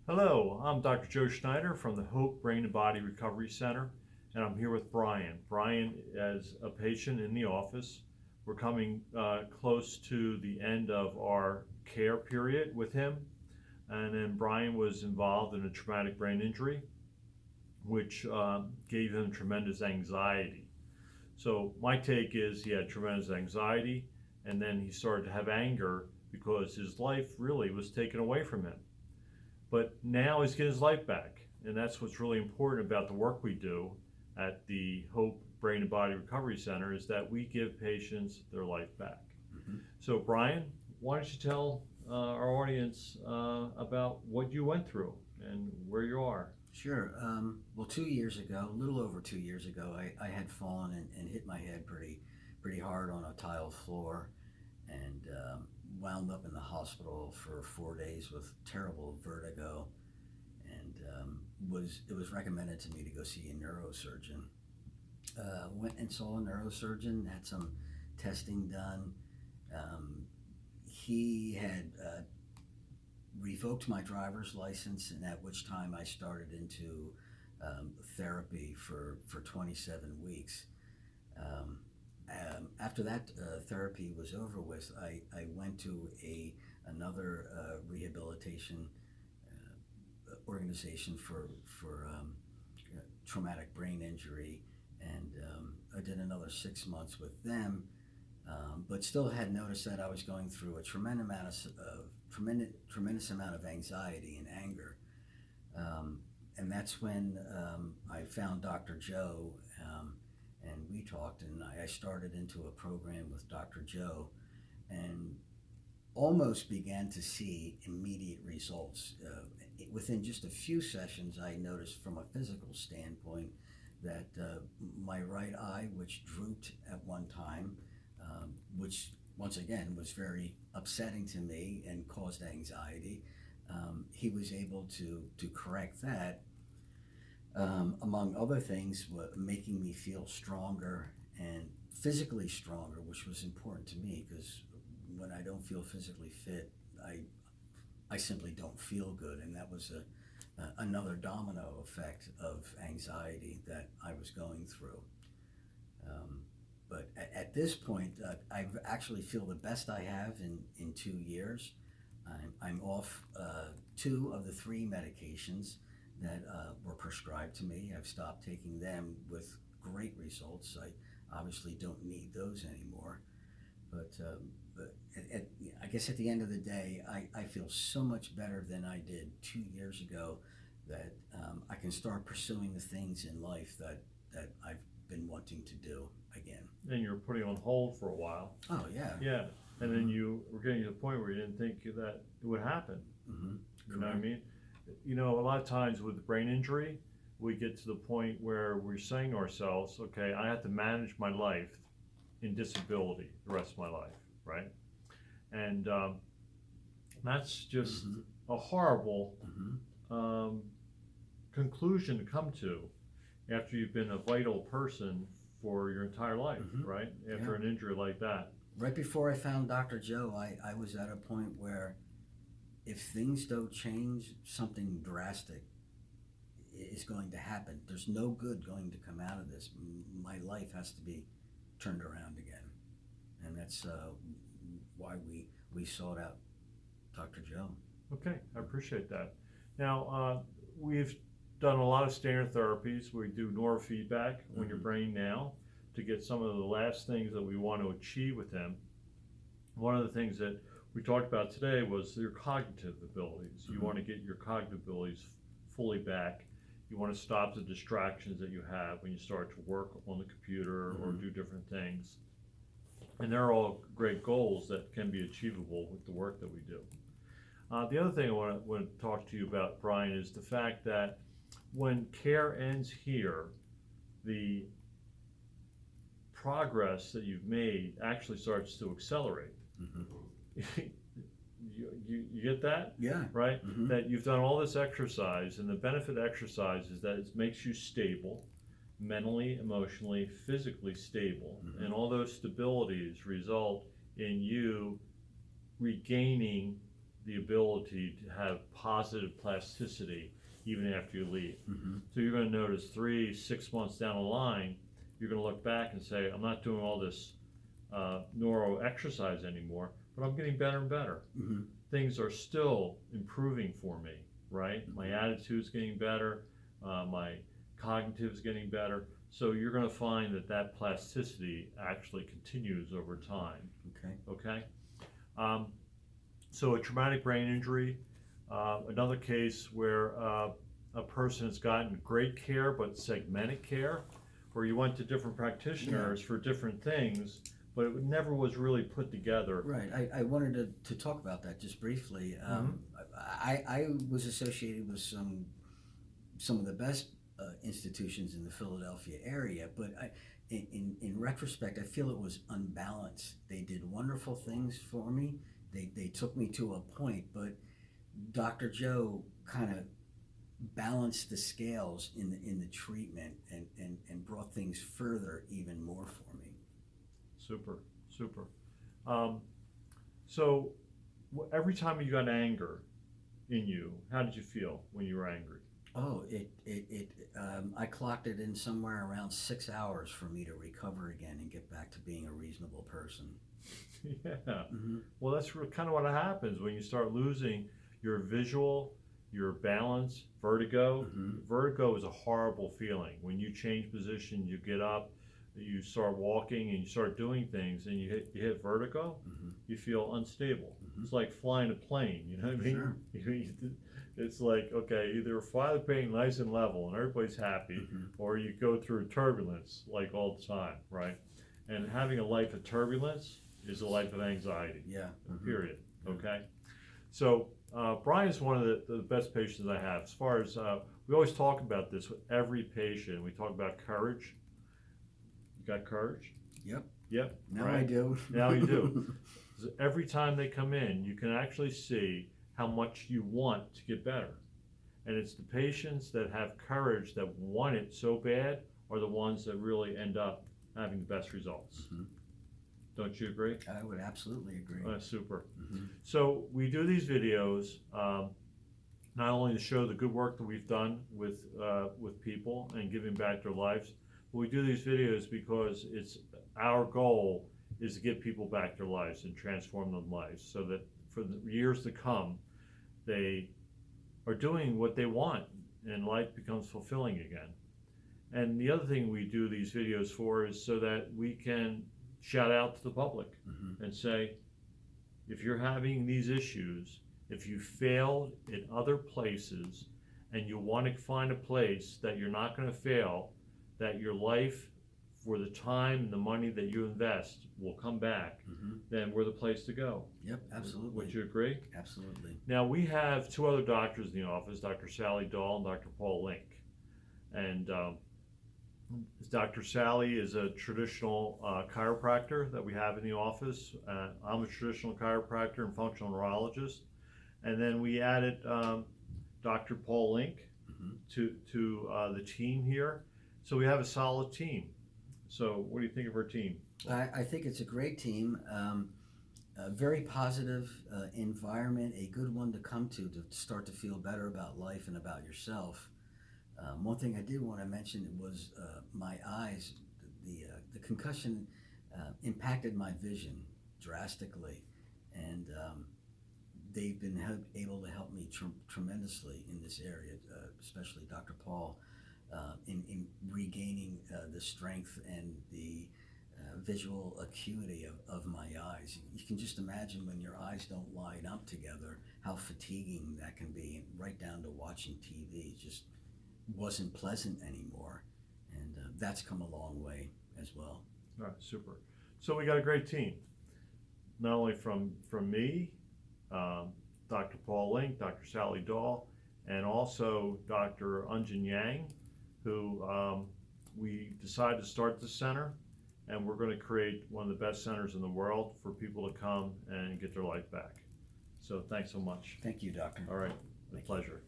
Hello, I'm Dr. Joe Schneider from the Hope Brain and Body Recovery Center, and I'm here with Brian. Brian is a patient in the office. We're coming close to the end of our care period with him, and then Brian was involved in a traumatic brain injury, which gave him tremendous anxiety. So my take is he had tremendous anxiety, and then he started to have anger because his life really was taken away from him. But now he's getting his life back, and that's what's really important about the work we do at the Hope Brain and Body Recovery Center is that we give patients their life back. Mm-hmm. So Brian, why don't you tell our audience about what you went through and where you are? Sure. Well, 2 years ago, a little over 2 years ago, I had fallen and hit my head pretty hard on a tile floor, and wound up in the hospital for 4 days with terrible vertigo, and it was recommended to me to go see a neurosurgeon. Went and saw a neurosurgeon, had some testing done. He had revoked my driver's license, and at which time I started into therapy for 27 weeks. After that therapy was over with, I went to another rehabilitation organization for traumatic brain injury, and I did another 6 months with them, but still had noticed that I was going through a tremendous amount of anxiety and anger, and that's when I found Dr. Joe. And we talked, and I started into a program with Dr. Joe, and almost began to see immediate results. Within just a few sessions, I noticed from a physical standpoint that my right eye, which drooped at one time, which once again was very upsetting to me and caused anxiety, he was able to correct that. Among other things, making me feel stronger and physically stronger, which was important to me because when I don't feel physically fit, I simply don't feel good, and that was another domino effect of anxiety that I was going through. But at this point, I actually feel the best I have in 2 years. I'm off 2 of the 3 medications that were prescribed to me. I've stopped taking them with great results. I obviously don't need those anymore. But I guess at the end of the day, I feel so much better than I did 2 years ago that I can start pursuing the things in life that I've been wanting to do again. And you were putting on hold for a while. Oh, yeah. Yeah, and then you were getting to the point where you didn't think that it would happen. Mm-hmm. You know what I mean? You know, a lot of times with brain injury, we get to the point where we're saying to ourselves, okay, I have to manage my life in disability the rest of my life, right? And that's just a horrible conclusion to come to after you've been a vital person for your entire life, right? After an injury like that. Right before I found Dr. Joe, I was at a point where if things don't change, something drastic is going to happen. There's no good going to come out of this. My life has to be turned around again. And that's why we sought out Dr. Joe. Okay, I appreciate that. Now, we've done a lot of standard therapies. We do neurofeedback on your brain now to get some of the last things that we want to achieve with them. One of the things that we talked about today was your cognitive abilities. You want to get your cognitive abilities fully back. You want to stop the distractions that you have when you start to work on the computer or do different things. And they're all great goals that can be achievable with the work that we do. The other thing I want to talk to you about, Brian, is the fact that when care ends here, the progress that you've made actually starts to accelerate. You get that? Yeah. Right? That you've done all this exercise, and the benefit of exercise is that it makes you stable, mentally, emotionally, physically stable, and all those stabilities result in you regaining the ability to have positive plasticity even after you leave. Mm-hmm. So you're going to notice 3-6 months down the line, you're going to look back and say, I'm not doing all this neuro exercise anymore, but I'm getting better and better. Mm-hmm. Things are still improving for me, right? Mm-hmm. My attitude's getting better, my cognitive's getting better. So you're going to find that that plasticity actually continues over time. Okay. Okay. So a traumatic brain injury, another case where a person has gotten great care but segmented care, where you went to different practitioners for different things, but it never was really put together. Right. I wanted to talk about that just briefly. I was associated with some of the best institutions in the Philadelphia area, but in retrospect, I feel it was unbalanced. They did wonderful things for me. They took me to a point, but Dr. Joe kind of balanced the scales in the treatment and brought things further even more for me. Super. So every time you got anger in you, how did you feel when you were angry? Oh, I clocked it in somewhere around 6 hours for me to recover again and get back to being a reasonable person. Yeah. Mm-hmm. Well, that's kind of what happens when you start losing your visual, your balance, vertigo. Mm-hmm. Vertigo is a horrible feeling. When you change position, you get up, you start walking, and you start doing things, and you hit vertigo, Mm-hmm. you feel unstable. Mm-hmm. It's like flying a plane, you know what I mean? Sure. It's like, okay, either fly the plane nice and level and everybody's happy, Mm-hmm. or you go through turbulence like all the time, right? And having a life of turbulence is a life of anxiety. Yeah. Mm-hmm. Period. Okay. So Brian's one of the best patients I have. As far as we always talk about this with every patient. We talk about courage. You got courage? Yep. Yep. Now right? I do. Now you do. So every time they come in, you can actually see how much you want to get better. And it's the patients that have courage that want it so bad are the ones that really end up having the best results. Mm-hmm. Don't you agree? I would absolutely agree. Super. Mm-hmm. So we do these videos not only to show the good work that we've done with people and giving back their lives, but we do these videos because it's our goal is to give people back their lives and transform their lives so that for the years to come, they are doing what they want and life becomes fulfilling again. And the other thing we do these videos for is so that we can shout out to the public Mm-hmm. and say, if you're having these issues, if you failed in other places and you want to find a place that you're not going to fail, that your life for the time and the money that you invest will come back, Mm-hmm. then we're the place to go. Yep, absolutely. Would you agree? Absolutely. Now we have two other doctors in the office, Dr. Sally Dahl and Dr. Paul Link. And Dr. Sally is a traditional chiropractor that we have in the office. I'm a traditional chiropractor and functional neurologist. And then we added Dr. Paul Link Mm-hmm. to the team here. So we have a solid team. So what do you think of our team? I think it's a great team. A very positive environment, a good one to come to start to feel better about life and about yourself. One thing I did want to mention was my eyes. The concussion impacted my vision drastically, and they've been able to help me tremendously in this area, especially Dr. Paul, in regaining the strength and the visual acuity of my eyes. You can just imagine when your eyes don't line up together, how fatiguing that can be, right down to watching TV. It just wasn't pleasant anymore, and that's come a long way as well. All right, super. So we got a great team, not only from me, Dr. Paul Link, Dr. Sally Dahl, and also Dr. Unjin Yang, who we decided to start this center, and we're going to create one of the best centers in the world for people to come and get their life back. So thanks so much. Thank you, Doctor. All right, a Thank you. pleasure.